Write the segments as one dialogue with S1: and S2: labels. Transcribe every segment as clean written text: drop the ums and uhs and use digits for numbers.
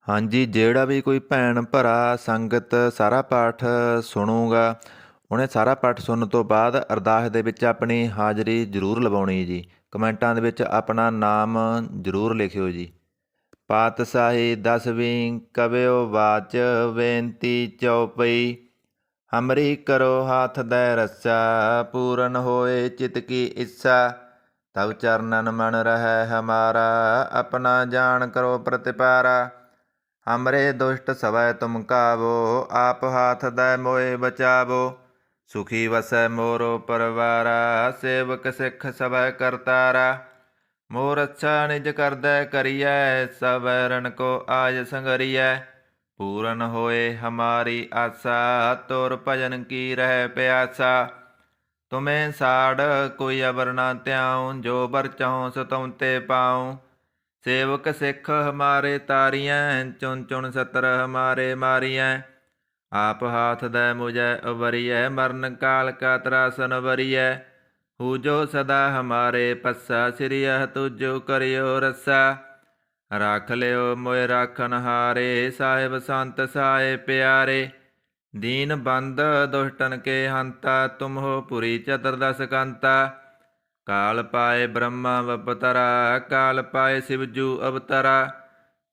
S1: ਹਾਂਜੀ, ਜਿਹੜਾ ਵੀ ਕੋਈ ਭੈਣ ਭਰਾ ਸੰਗਤ ਸਾਰਾ ਪਾਠ ਸੁਣੂਗਾ, ਉਹਨੇ ਸਾਰਾ ਪਾਠ ਸੁਣਨ ਤੋਂ ਬਾਅਦ ਅਰਦਾਸ ਦੇ ਵਿੱਚ ਆਪਣੀ ਹਾਜ਼ਰੀ ਜ਼ਰੂਰ ਲਵਾਉਣੀ ਜੀ। ਕਮੈਂਟਾਂ ਦੇ ਵਿੱਚ ਆਪਣਾ ਨਾਮ ਜ਼ਰੂਰ ਲਿਖਿਓ ਜੀ। ਪਾਤਸ਼ਾਹੀ ਦਸਵੀਂ ਕਵਿਓ ਵਾਚ ਬੇਨਤੀ ਚਉਪਈ। ਹਮਰੀ ਕਰੋ ਹਾਥ ਦੈ ਰੱਸਾ, ਪੂਰਨ ਹੋਏ ਚਿਤ ਕੀ ਇੱਛਾ। ਤਬ ਚਰਨਨ ਮਨ ਰਹਿ ਹਮਾਰਾ, ਆਪਣਾ ਜਾਣ ਕਰੋ ਪ੍ਰਤਿਪਾਰਾ। हमरे दुष्ट सवै तुम कावो, आप हाथ दै मोए बचावो। सुखी वसै मोरो परवारा, सेवक सिख सवै करतारा। मोर अच्छा निज करदै करियै, सब बैरन को आज संगरियै। पूरन होए हमारी आशा, तुर भजन की रह प्यासा। तुम्हें साड़ कोई अबर ना त्याऊं, जो बर चाहूं सो तुम ते पाऊं। सेवक सिख हमारे तारियैं, चुन चुन सतर हमारे मारियैं। आप हाथ दे मुझे उबरियै, मरण काल का त्रासन बरियै। हु जो सदा हमारे पस्सा, सिरियह तुझो करियो रस्सा। राख लियो मोए राखन हारे, साहिब संत साए प्यारे। दीन बंद दुष्टन के हंता, तुम हो पुरी चतुर्दश कंता। काल पाए ब्रह्मा अवतरा, काल पाए शिवजू अवतरा।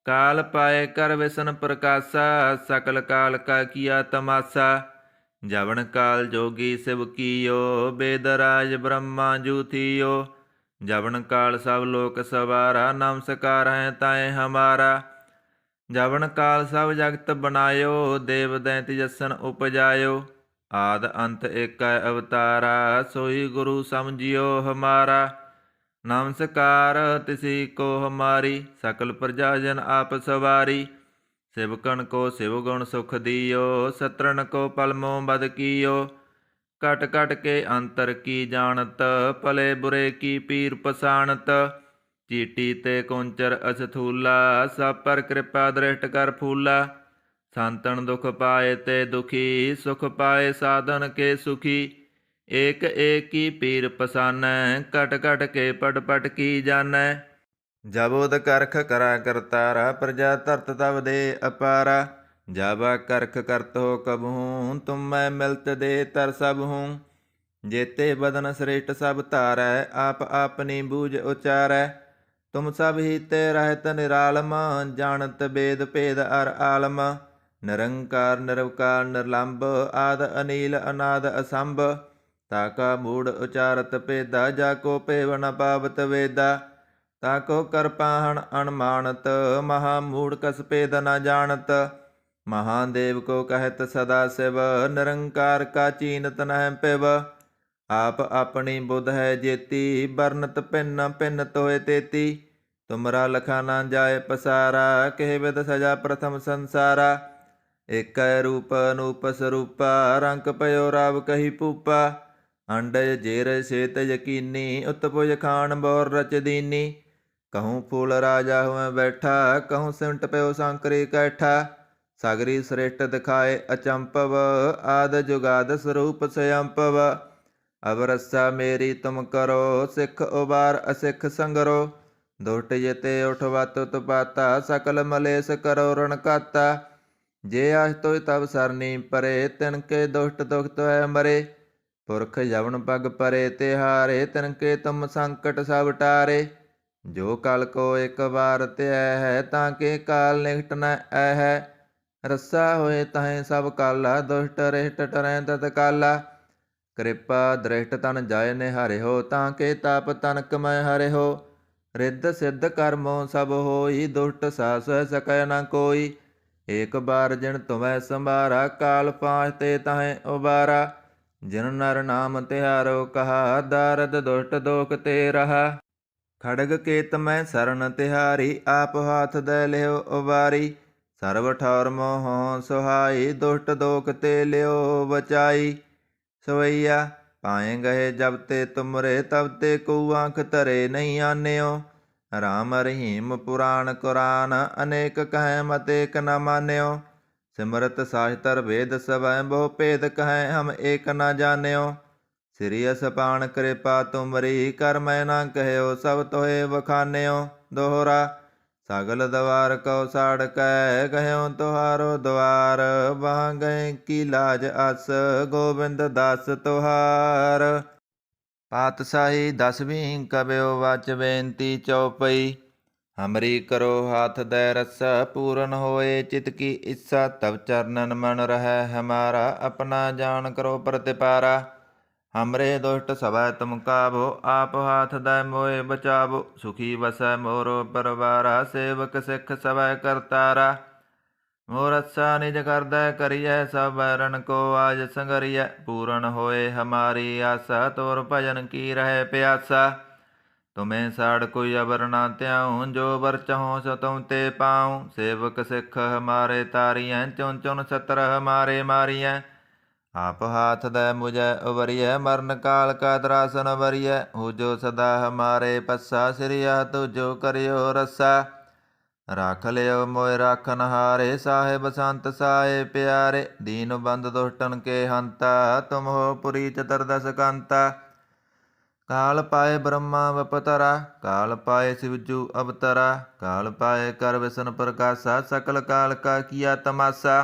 S1: काल पाए कर विष्णु प्रकाशा, सकल काल का किया तमाशा। जवन काल जोगी शिव कीयो, बेदराज ब्रह्मा जू थियो। जवन काल सब लोक सवारा, नमस्कार है ताए हमारा। जवन काल सब जगत बनायो, देव दैंत जसन उपजायो। आद अंत एक अवतारा, सोई गुरु समझियो हमारा। नमस्कार तिसी को हमारी, सकल प्रजा जन आप सवारी। शिवकन को शिव गुण सुख दियो, सत्रन को पलमो बद कियो। कट कट के अंतर की जानत, भले बुरे की पीर पसाणत। चीटी ते कुंचर अस्थूला, सब पर कृपा दृष्ट कर फूला। संतन दुख पाए ते दुखी, सुख पाए साधन के सुखी। एक एक की पीर पसानै, कट कट के पट पट की जानै। जबोद करख करा करतारा, प्रजा तरत तब दे अपारा। जाबा करख करत हो कबहूँ, तुम मैं मिलत दे तर सब हूँ। जेते बदन श्रेष्ठ सब तारै, आप आपनी बूझ उचारै। तुम सब ही ते रहत निरालम, जानत वेद भेद अर आलम। निरंकार निरवकार निर्लंब, आद अनील अनाद असंभ। ताका मूढ़ उचारत पेदा, जाको पेव न पावत वेदा। ताको करपाहन अनमानत, महामूढ़ कस पेद न जानत। महादेव को कहत सदा शिव, निरंकार का चीनत नह पिव। आप अपनी बुध है जेती, बरनत भिन्न भिन्न तोय तेती। तुमरा लखा ना जाय पसारा, कह विद सजा प्रथम संसारा। एक रूप अनूप स्वरूपा, रंग पयो राव कही पूपा। अंडज जेर सेत यकीनी, उत्पुज खान बौर रच दीनी। कहूँ फूल राजा हुए बैठा, कहूँ सिमट पयो सांकरी कैठा। सागरी श्रेष्ठ दिखाए अचंपव, आद जुगाद स्वरूप स्वयंपव। अब रस्सा मेरी तुम करो, सिख उबार असिख संगरो। दुष्ट जिते उठवत उत्पाता, सकल मलेश करो रण काता। जे आस तोय तब सरनी परे, तिनके दुष्ट दुख तो है मरे। पुरख जवन पग परे तिहारे, तिनके तुम संकट सब टारे। जो कल को एक बार त्यय है, ताके काल निकट न है। रस्सा होए तहें सब काला, दुष्ट रिष्ट टरै तत्काला। कृपा दृष्ट तन जाय निहारे हो, ताके ताप तनक मैं हरे हो। रिद्ध सिद्ध कर्मों सब होई, दुष्ट सा सह सकै न कोई। एक बार जिन तुम्हें संभारा, काल पाँच ते तहें उबारा। जिन नर नाम तिहारो कहा, दारद दुष्ट दोख ते रहा। खड़ग केत मैं शरण तिहारी, आप हाथ दे लियो उबारी। सर्व ठौर मोह सुहाई, दुष्ट दोख ते लियो बचाई। सवैया पाए गए जब ते तुमरे, तब ते को आँख तरे नहीं आन्यो। राम रहीम पुराण कुरान, अनेक कहें मत एक न मान्यो। सिमरत शास्त्र वेद सब बहु भेद कहें, हम एक न जान्यो। श्री असपान कृपा तुमरी, कर मैं ना कहयो सब तोहे बखान्यो। दोहरा सगल द्वार कौ साड़ कै गयो तुहारो द्वार, वहाँ गए की लाज अस गोबिंद दास तुहार। पातशाही 10वीं कबियो वाच बेनती चौपई, हमरी करो हाथ दे रस्सा पूरन होए चित की इच्छा, तब चरणन मन रहे हमारा अपना जान करो प्रतिपारा। हमरे दुष्ट सभै तुम काबो आप हाथ दय मोए बचावो, सुखी बसै मोरो परवारा सेवक सिख सभै करतारा। मोर अच्छा निज करदै करिय सब बैरन को आज संगरिय, पूरन होए हमारी आशा तोर भजन की रहे प्यासा। तुम्हें साड़ कोई अबर ना त्याऊं, जो बर चहो सो तुम ते पाऊं, सेवक सिख हमारे तारिय चुन चुन सतर हमारे मारिय। आप हाथ दे मुझे उबरिय मरण काल का त्रासन वरिय, हो जो सदा हमारे पस्सा सिरिया तुझो करियो रस्सा। राख लियो मोय राखन हारे साहेब संत साहे प्यारे, दीन बंद दुष्टन के हंता तुम हो पुरी चतुर्दश कांता। काल पाए ब्रह्मा बपतरा, काल पाए शिवजू अवतरा, काल पाए कर विष्णु प्रकाशा, सकल काल का किया तमाशा।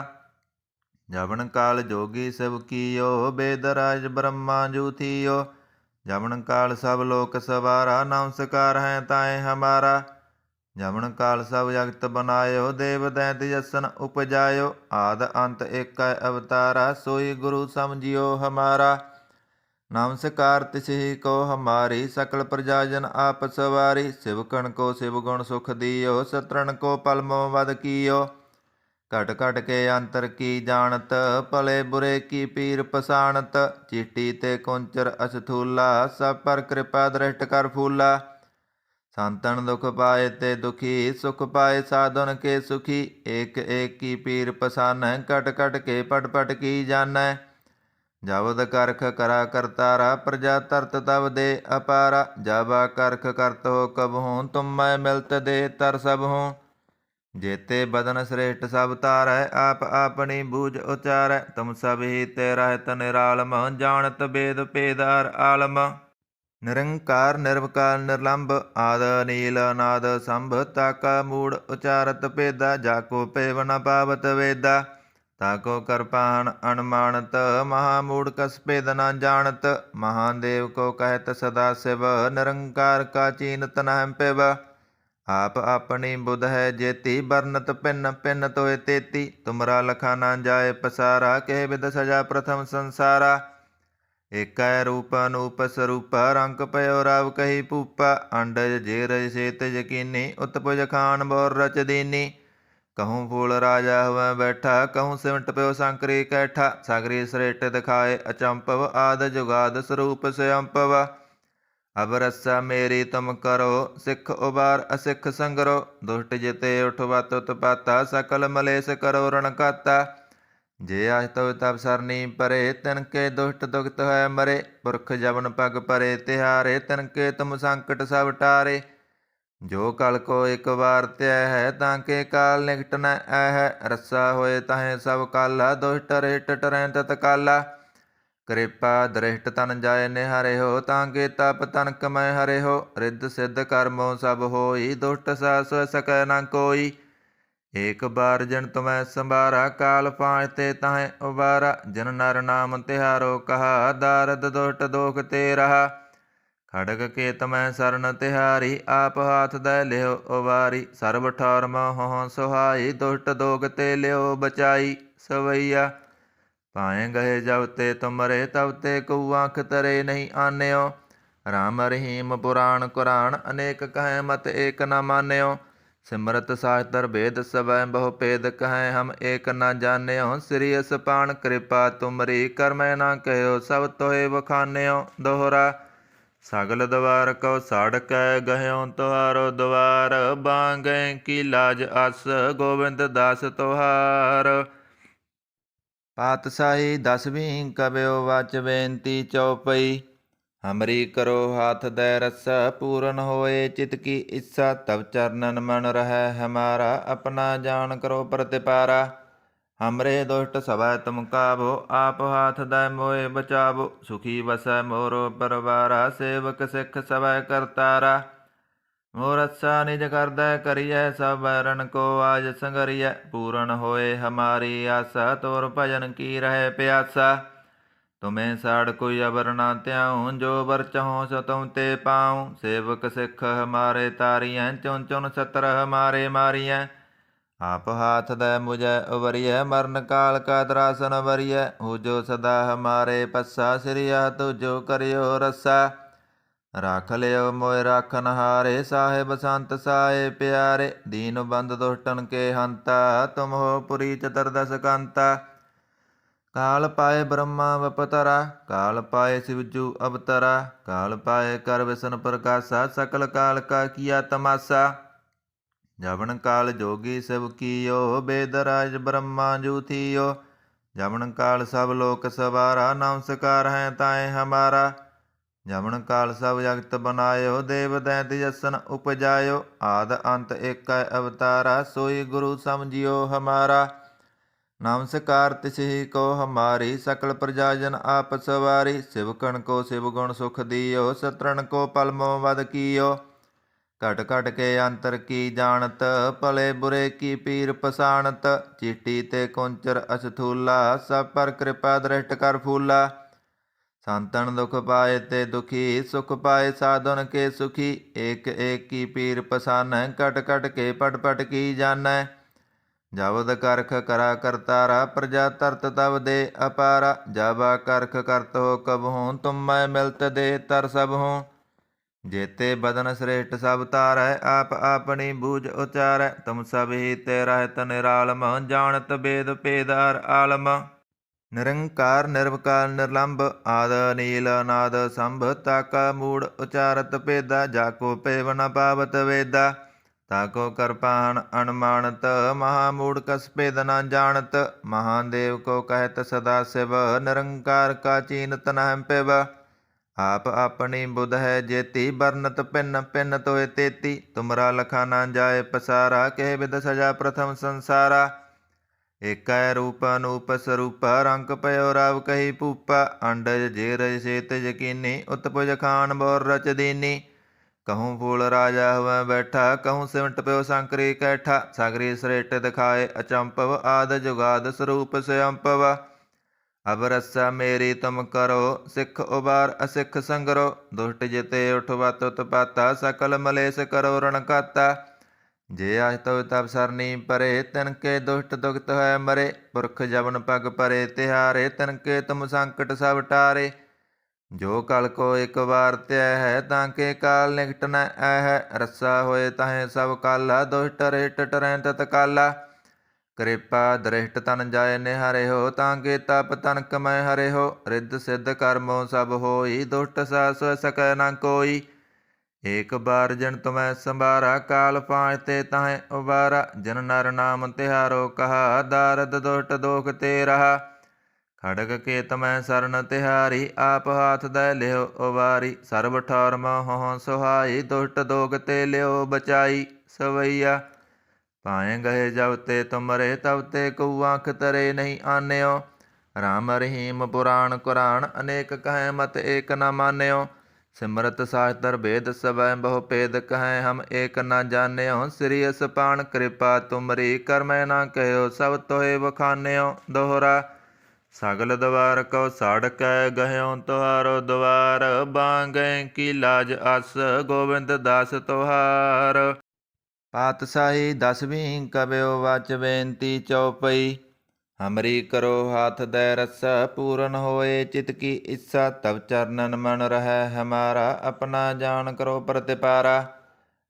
S1: जवन काल जोगी शिव कियो, बेदराज ब्रह्मा जू थियो, जवन काल सब लोक सवारा, नमस्कार है ताए हमारा। जवन काल सब जगत बनायो, देव दैत जसन उपजायो, आद अंत एक अवतारा, सोई गुरु समझियो हमारा। नमस्कार तिसि को हमारी, सकल प्रजाजन आप सवारी, शिवकण को शिव गुण सुख दियो, शत्रुन को पलमो वध कियो। घट घट के अंतर की जानत, भले बुरे की पीर पसाणत, चीटी ते कुंचर अस्थूला, सब पर कृपा दृष्ट कर फूला। संतन दुख पाए ते दुखी, सुख पाए साधन के सुखी, एक एक की पीर पसान, कट कट के पट पट की जान। जबद करख करा करतारा, प्रजा तरत तब दे अपारा, जब करख करत हो कब हूँ, तुम मैं मिलत दे तर सब हूँ। जेते बदन श्रेष्ठ सब तारै, आप अपनी बूझ उचारै, तुम सब ही ते रहत निरालम, जानत वेद भेद हर आलम। निरंकार निर्विकार निर्लंब, आद नील नाद संभ, ताका मूड उचारत पेदा, जाको पेव न पावत वेदा। ताको कृपाण अनुमानत, महामूढ़ कस भेद न जानत, महादेव को कहत सदा शिव, निरंकार का चीनत न पिब। आप अपनी बुध है जेती, बरनत पिन पिन तोय तेती, तुमरा लखा ना जाए पसारा, कह विद सजा प्रथम संसारा। एक रूप अनूप स्वरूप, रंक पयो राव कही पूपा, अंडज जेरज सेत यकीनी, उत्पुज खान बोर रच दीनी। कहूँ फूल राजा हुआ बैठा, कहूँ सिमट पयो संकरी कैठा, सागरी श्रेष्ठ दिखाए अचंपव, आद जुगाद स्वरूप स्वयंपव। अब रस्सा मेरी तुम करो, सिख उबार असिख संगरो, दुष्ट जिते उठवत उत्पाता, सकल मलेश करो रण काता। जे आज तो तब सरनी परे, तिनके दुष्ट दुखत है मरे, पुरख जवन पग परे तिहारे, तिनके तुम संकट सब टारे। जो कल को एक बार त्याय है, ताके काल निकट न ऐह, रस्सा होए ताहे सब काला, दुष्ट रिष्ट टरें तत्काला। कृपा दृष्ट तन जाय निहरे हो, तांगे तप तन कमय हरे हो, रिद्ध सिद्ध कर्मो सब होई, दुष्ट सास सकै न कोई। एक बार जिन तुम्हें संभारा, काल पाँचते ताहे उबारा, जिन नर नाम तिहारो कहा, दारद दुष्ट दोख ते रहा। खड़ग के तुम्हें सरन तिहारी, आप हाथ दे लियो उबारी, सर्व ठौर मोह सुहाई, दुष्ट दोग ते लियो बचाई। सवैया पाए गए जब ते तुमरे, तब ते को आँख तरे नहीं आन्यो, राम रहीम पुराण कुरान, अनेक कहें मत एक न मान्यो। सिमरत शास्त्र भेद सबै बहु भेद, कहें हम एक न जान्यो, श्री पाण कृपा तुमरी, कर मैं न कहो सब तोहे बखान्यो। दोहरा सगल द्वार को साड़ कै गयो तुहारो द्वार, बांगे की लाज अस गोविंद दास तुहार। पातशाही 10वीं कबियो वाच बेनती चौपई, हमरी करो हाथ दे रस्सा पूरन होए चित की इच्छा, तब चरणन मन रहे हमारा अपना जान करो प्रतिपारा। हमरे दुष्ट सभै तुम काबो, आप हाथ दे मोए बचावो, सुखी बसै मोरो परवारा, सेवक सिख सभै करतारा। मोर अच्छा निज करदै करिय सब बैरन को आज संगरिय पूरन होए हमारी आशा तोर भजन की रहे प्यासा तुम्हें साड़ कोई अबर ना त्याऊँ जो बर चहों सो तुम ते पाऊँ सेवक सिख हमारे तारियं चुन चुन सतर हमारे मारियं आप हाथ दे मुझे उबरिय मरण काल का दरासन वरिय हो जो सदा हमारे पस्सा श्रिया तुझो करियो रस्सा राख लियो मोय राखन हारे साहेब संत साए प्यारे दीन बंद दुष्टन के हंता तुम हो पुरी चतुर्दश कांता काल पाए ब्रह्मा वपतरा काल पाए शिवजू अवतरा काल पाए कर विष्णु प्रकाशा सकल काल का किया तमाशा जवन काल जोगी शिव कियो बेदराज ब्रह्मा जू थियो जवन काल सब लोक सवारा नमस्कार है ताए हमारा जमन काल सब जगत बनायो देव दैत जसन उपजायो आद अंत एक अवतारा सोई गुरु समझियो हमारा नमस्कार तिसहि को हमारी सकल प्रजाजन आप सवारी शिवकण को शिव गुण सुख दियो शत्रुन को पलमो वध कियो घट घट के अंतर की जानत भले बुरे की पीर पसाणत चीटी ते कुंचर अस्थूला सब पर कृपा दृष्ट कर फूला संतन दुख पाए ते दुखी सुख पाए साधन के सुखी एक एक की पीर पसान कट कट के पट पट की जान जबद करख करा करतारा प्रजा तरत तब दे अपारा जाबा करख करत हो कब हूँ तुम मैं मिलत दे तर सब हूँ जेते बदन श्रेष्ठ सब तार आप अपनी बूझ उचार तुम सब ही ते रहत निरालम जानत वेद पेदार आलम निरंकार निर्वकार निर्लंब आद नील नाद संभ ताका मूड उचारत पेदा जाको पेव न पावत वेदा ताको कृपाण अनुमानत महामूढ़ कस पेद न जानत महादेव को कहत सदा शिव निरंकार का चीनत न पिब आप अपनी बुध है जेती बरनत पिन पिन तोय तेती तुमरा लखा न जाए पसारा कह विद सजा प्रथम संसारा एक रूप अनूप स्वरूप रंक पयो राव कही पूपा अंडज जेरज सेत यकीनी उत्पुज खान बोर रच दीनी कहूँ फूल राजा हुआ बैठा कहूँ सिमट प्यो संकरी कैठा सागरी श्रेष्ठ दिखाए अचंपव आद जुगाद स्वरूप स्वयंपव अब रस्सा मेरी तुम करो सिख उबार असिख संगरो दुष्ट जिते उठवा तुत पाता सकल मलेश करो रण काता जे आज तो तब सरनी परे तिनके दुष्ट दुखत है मरे पुरख जवन पग परे तिहारे तिनके तुम संकट सब टारे जो कल को एक बार त्याय है ताके काल निकट न ऐ रस्सा होए ताहे सब काला दुष्ट रेट टरें तत्काला कृपा दृष्ट तन जाय निहरे हो तांगे तप तन कमय हरे हो रिद्ध सिद्ध कर्मो सब होई दुष्ट सास सकै न कोई एक बार जिन तुम्हें संभारा काल पाँचते ताहे उबारा जिन नर नाम तिहारो कहा दारद दुष्ट दोख ते रहा खड़ग के तुम्हें सरन तिहारी आप हाथ दे लियो उबारी सर्व ठौर मोह सुहाई दुष्ट दोग ते लियो बचाई सवैया पाए गए जब ते तुमरे तब ते कौआख तरे नहीं आन्यो राम रहीम पुराण कुरान अनेक कहें मत एक न मान्यो सिमरत शास्त्र भेद सब बहु भेद कहें हम एक न जान्यो श्री पाण कृपा तुमरी कर मैं न कहो सब तोहे बखान्यो दोहरा सगल द्वार को साड़ कै गह्यो तुहारो द्वार बांगे की लाज अस गोविंद दास तुहार पातशाही 10वीं कब्यो वच बेनती चौपई हमरी करो हाथ दे रस्सा पूरन होए चित की इच्छा तब चरणन मन रह हमारा अपना जान करो प्रतिपारा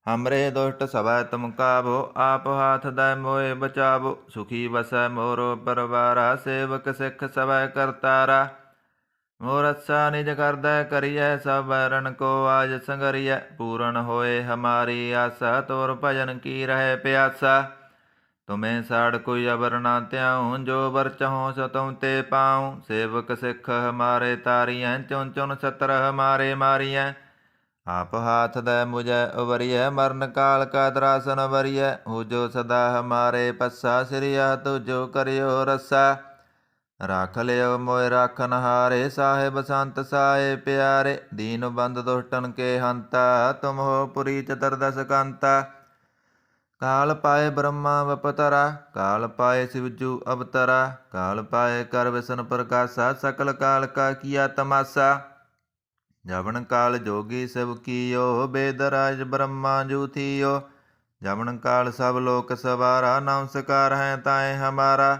S1: हमरे दुष्ट सवै तुम काबो आप हाथ दे मोए बचावो सुखी वसै मोरो परवारा सेवक सिख सवै करतारा मोर अच्छा निज करदै करिय सब बैरन को आज संगरिय पूरन होए हमारी आशा तोर भजन की रहे प्यासा तुम्हें साड़ कोई अबर ना त्याऊँ जो बर चहों सो तुम ते पाऊँ सेवक सिख हमारे तारियं चुन चुन सतर हमारे मारियं आप हाथ दे मुझे उबरिय मरण काल का दरासन वरिय हो जो सदा हमारे पस्सा श्रिया तुझो करियो रस्सा राख लियो मोय राखन हारे, साहेब संत साए प्यारे। दीन बंद दुष्टन के हंता, तुम हो पुरी चतुर्दश कांता। काल पाए ब्रह्मा बपतरा, काल पाए शिवजू अवतरा। काल पाए कर विष्णु प्रकाशा, सकल काल का किया तमाशा। जवन काल जोगी शिव कियो, वेद राज ब्रह्मा जू थियो। जवन काल सब लोक सवारा, नमस्कार है ताए हमारा।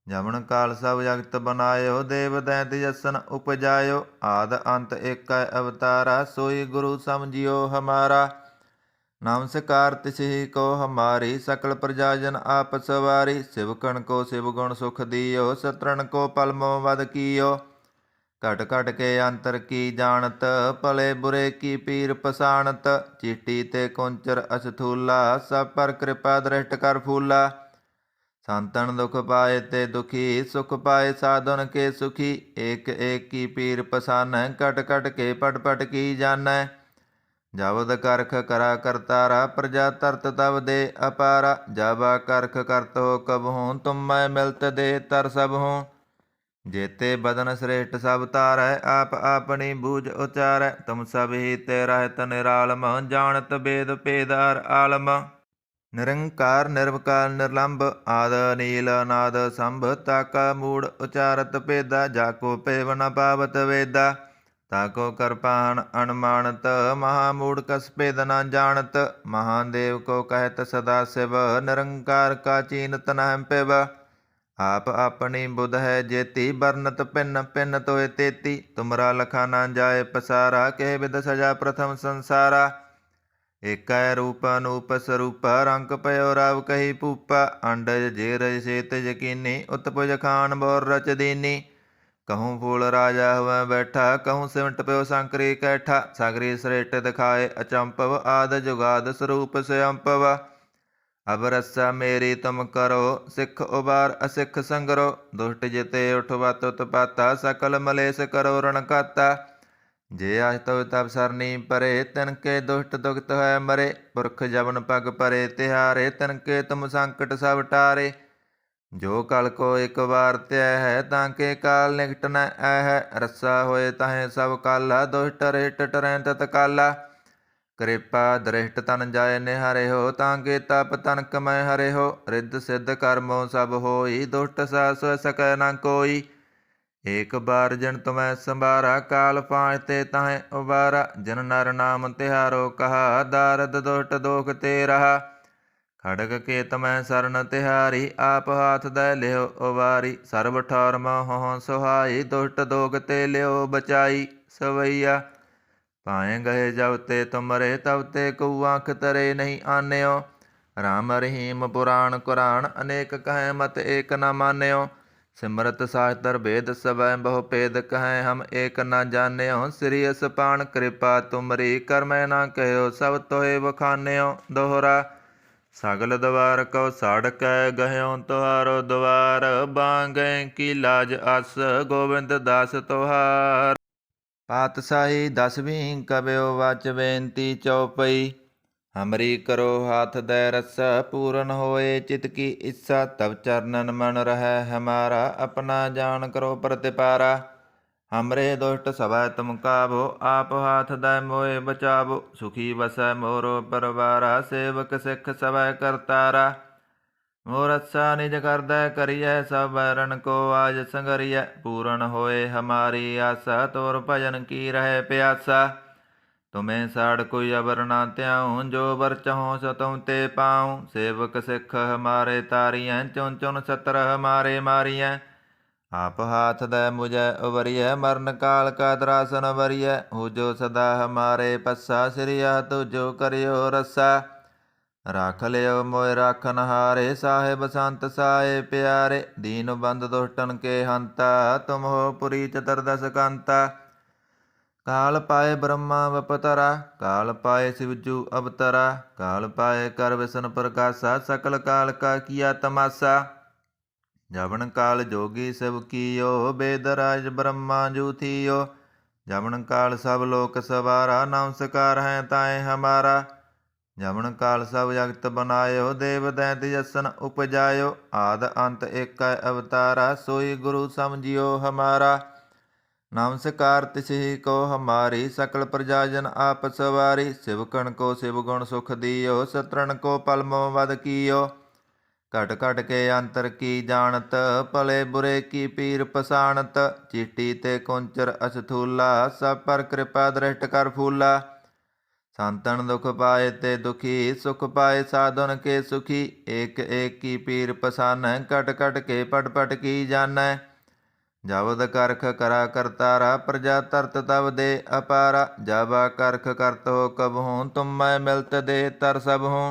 S1: जवन काल सब जगत बनायो, देव दैत जसन उपजायो। आद अंत एक अवतारा, सोई गुरु समझियो हमारा। नमस्कार तिसहि को हमारी, सकल प्रजाजन आप सवारी। शिवकण को शिव गुण सुख दियो, शत्रुन को पलमो वध कियो। घट घट के अंतर की जानत, भले बुरे की पीर पसाणत। चीटी ते कुंचर अछथूला, सब पर कृपा दृष्ट कर फूला। संतन दुख पाए ते दुखी, सुख पाए साधुन के सुखी। एक एक की पीर पसान, कट कट के पट पट की जान। जबद करख करा करतारा, प्रजा तरत तब दे अपारा। जाबा करख करत हो कबहूँ, तुम मैं मिलत दे तर सब हूँ। जेते बदन श्रेष्ठ सब तारै, आप अपनी बूझ उचारै। तुम सब ही ते रहत निरालम, जानत वेद पेदार आलम। निरंकार निर्विकार निर्लंब, आद नील नाद संभ। ताका मूड उचारत पेदा, जाको पेव न पावत वेदा। ताको कृपाण अनुमानत, महामूढ़ कस पेद न जानत। महादेव को कहत सदा शिव, निरंकार का चीनत न पिब। आप अपनी बुध है जेती, बरनत पिन पिन तोय तेती। तुमरा लखा न जाय पसारा, कह विद सजा प्रथम संसारा। एक रूप अनूप स्वरूप, रंक पयो राव कही पूपा। अंडज जेरज सेत यकीनी, उत्पुज खान बोर रच दीनी। कहूँ फूल राजा हुआ बैठा, कहूँ सिमट प्यो शंकरी कैठा। सागरी श्रेष्ठ दिखाए अचंपव, आद जुगाद स्वरूप स्वयंपव। अब रस्सा मेरी तुम करो, सिख उबार असिख संगरो। दुष्ट जिते उठवत उत्पाता, सकल मलेश करो रणकाता। जे आज तो तब सरनी परे, तिनके दुष्ट दुखत है मरे। पुरख जबन पग परे तिहारे, तिनके तुम संकट सब टारे। जो कल को एक बार त्याय है, ताके काल निकट न है। रस्सा होए ताहे सब काला, दुष्ट रिष्ट टरै तत्काला। कृपा दृष्ट तन जाय निहरे हो, ताके तप तन कमय हरे हो। रिद्ध सिद्ध कर्मो सब होई, दुष्ट सास सकै न कोई। एक बार जिन तुम्हें संभारा, काल पाँच ते ताहे उबारा। जिन नर नाम तिहारो कहा, दारद दुष्ट दोख ते रहा। खड़ग के तमै सरन तिहारी, आप हाथ दै लियो उबारी। सर्ब ठौर मोह सुहाई, दुष्ट दोग ते लियो बचाई। सवैया पाए गए जब ते तुमरे, तब ते को आँख तरे नहीं आन्यो। राम रहीम पुराण कुरान, अनेक कहें मत एक न मान्यो। सिमरत शास्त्र भेद सबै, बहु भेद कहें हम एक न जान्यो। श्री असपान कृपा तुमरी, कर मैं न कहो सब तोहे बखान्यो। दोहरा सगल द्वार कौ साड़कै, गह्यो तुहारो द्वार। बांगै की लाज अस, गोविंद दास तुहार। पातशाही 10वीं कब्यो वाच बेनती चौपई। हमरी करो हाथ दै रस्सा, पूरन होए चित की इच्छा। तब चरणन मन रहे हमारा, अपना जान करो प्रतिपारा। हमरे दुष्ट सभै तुम काबो, आप हाथ दै मोए बचावो। सुखी बसै मोरो परवारा, सेवक सिख सभै करतारा। मोर अच्छा निज कर दै करिय, सब बैरन को आज संगरिय। पूरन होए हमारी आशा, तोर भजन की रहे प्यासा। तुम्हें साड़ कोई अबर ना त्याऊँ, जो बर चहो सो तुम ते पाऊँ। सेवक सिख हमारे तारियँ, चुन चुन सतर हमारे मारियँ। आप हाथ दै मुझे उबरिय, मरण काल का त्रासन वरिय। हो जो सदा हमारे पस्सा, श्रिया तुझो करियो रस्सा। राख लियो मोय राखन हारे, साहेब संत साए प्यारे। दीन बंद दुष्टन के हंता, तुम हो पुरी चतुर्दश कांता। काल पाए ब्रह्मा बपतरा, काल पाए शिवजू अवतरा। काल पाए कर विष्णु प्रकाशा, सकल काल का किया तमाशा। जवन काल जोगी शिव कियो, वेद राज ब्रह्मा जू थियो। जवन काल सब लोक सवारा, नमस्कार है ताए हमारा। ਜਮਨ ਕਾਲ ਸਭ ਜਗਤ ਬਨਾਇਓ, ਦੇਵ ਦੈਂਤ ਜਸਨ ਉਪਜਾਇਓ। ਆਦ ਅੰਤ ਏਕੈ ਅਵਤਾਰਾ, ਸੋਈ ਗੁਰੂ ਸਮਝਿਓ ਹਮਾਰਾ। नमस्कार तिसहि को हमारी, सकल प्रजाजन आप सवारी। शिवकण को शिव गुण सुख दियो, शत्रुन को पलमो वध कियो। घट घट के अंतर की जानत, भले बुरे की पीर पसानत। चीटी ते कुंचर अस्थूला, सब पर कृपा दृष्ट कर फूला। संतन दुख पाए ते दुखी, सुख पाए साधुन के सुखी। एक एक की पीर पसान, घट घट के पट पट की जान। जबद करख करा करतारा, प्रजा तरत तब दे अपारा। जाबा करख करत हो कबहूँ, तुम मैं मिलत दे तर सब हूँ।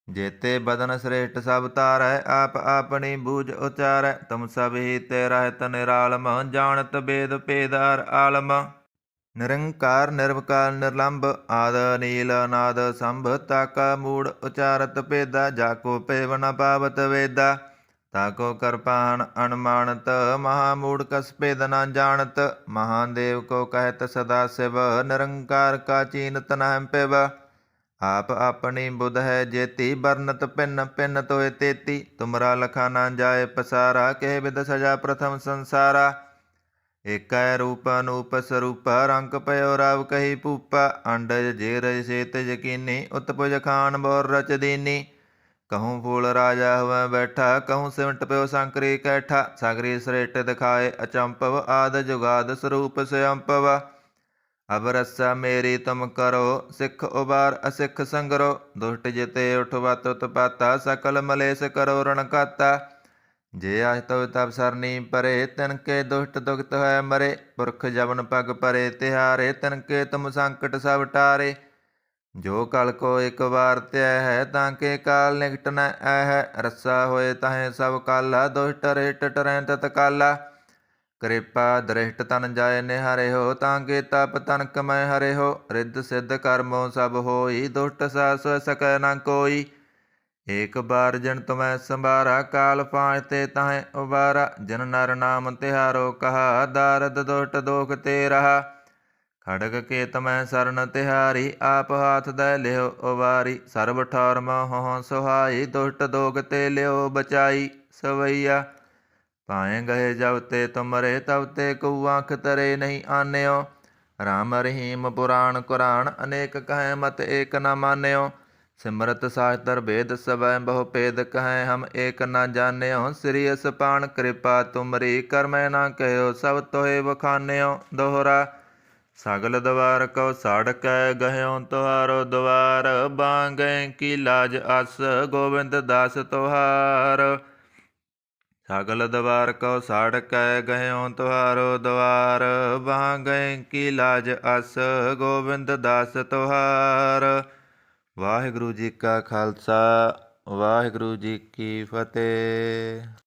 S1: जेते बदन श्रेष्ठ सब तारै, आप अपनी बूझ उचारै। तुम सब ही ते रहत निरालम, जानत वेद पेदार आलम। निरंकार निर्विकार निर्लंब, आद नील नाद संभ। ताका मूड उचारत पेदा, जाको पेव न पावत वेदा। ताको कृपाण अनमानत, महामूढ़ कस भेद न जानत। महादेव को कहत सदा शिव, निरंकार का चीनत न पिब। आप अपनी बुध है जेती, बरनत पिन पिन तोय तेती। तुमरा लखा न जाय पसारा, कह विद सजा प्रथम संसारा। एकै रूप अनूप स्वरूप, रंक पयो राव कही पूपा। अंडज जेरज सेत यकीनी, उत्पुज खान बोर रच दीनी। कहूँ फूल राजा हुआ बैठा, कहूँ सिमट प्यो शंकरी कैठा। सागरी श्रेष्ठ दिखाए अचंपव, आद जुगाद स्वरूप स्वयंपव। अब रस्सा मेरी तुम करो, सिख उबार असिख संगरो। दुष्ट जिते उठवत उत्पाता, सकल मलेश करो रणकाता। जे आज तो तब सरनी परे, तिनके दुष्ट दुखत है मरे। पुरख जबन पग परे तिहारे, तिनके तुम संकट सब टारे। जो कल को एक बार त्याय है, ताके काल निकट न है। रस्सा होए ताहे सब काला, दुष्ट रिष्ट टरै तत्काला। कृपा दृष्ट तन जाय निहरे हो, ताके तप तन कमय हरे हो। रिद्ध सिद्ध कर्मो सब होई, दुष्ट सास सकै न कोई। एक बार जिन तुम्हें संभारा, काल पाँच ते ताहे उबारा। जिन नर नाम तिहारो कहा, दारद दुष्ट दोख ते रहा। खड़ग के तमै सरन तिहारी, आप हाथ दै लियो उबारी। सर्ब ठौर मोह सुहाई, दुष्ट दोग ते लियो बचाई। सवैया पाए गए जब ते तुमरे, तब ते को आँख तरे नहीं आन्यो। राम रहीम पुराण कुरान, अनेक कहें मत एक न मान्यो। सिमरत शास्त्र वेद सबै बहु भेद, कहें हम एक न जान्यो। श्री असपान कृपा तुमरी, कर मैं न कहो सब तोहे बखान्यो। दोहरा सगल द्वार कौ साड़कै, गह्यों तुहारो द्वार। बांगै की लाज अस, गोविंद दास तुहार। सगल द्वार कौ साड़कै, गह्यों तुहारो द्वार। बांगै की लाज अस, गोविंद दास तुहार। वाहिगुरु जी का खालसा, वाहिगुरु जी की फतेह।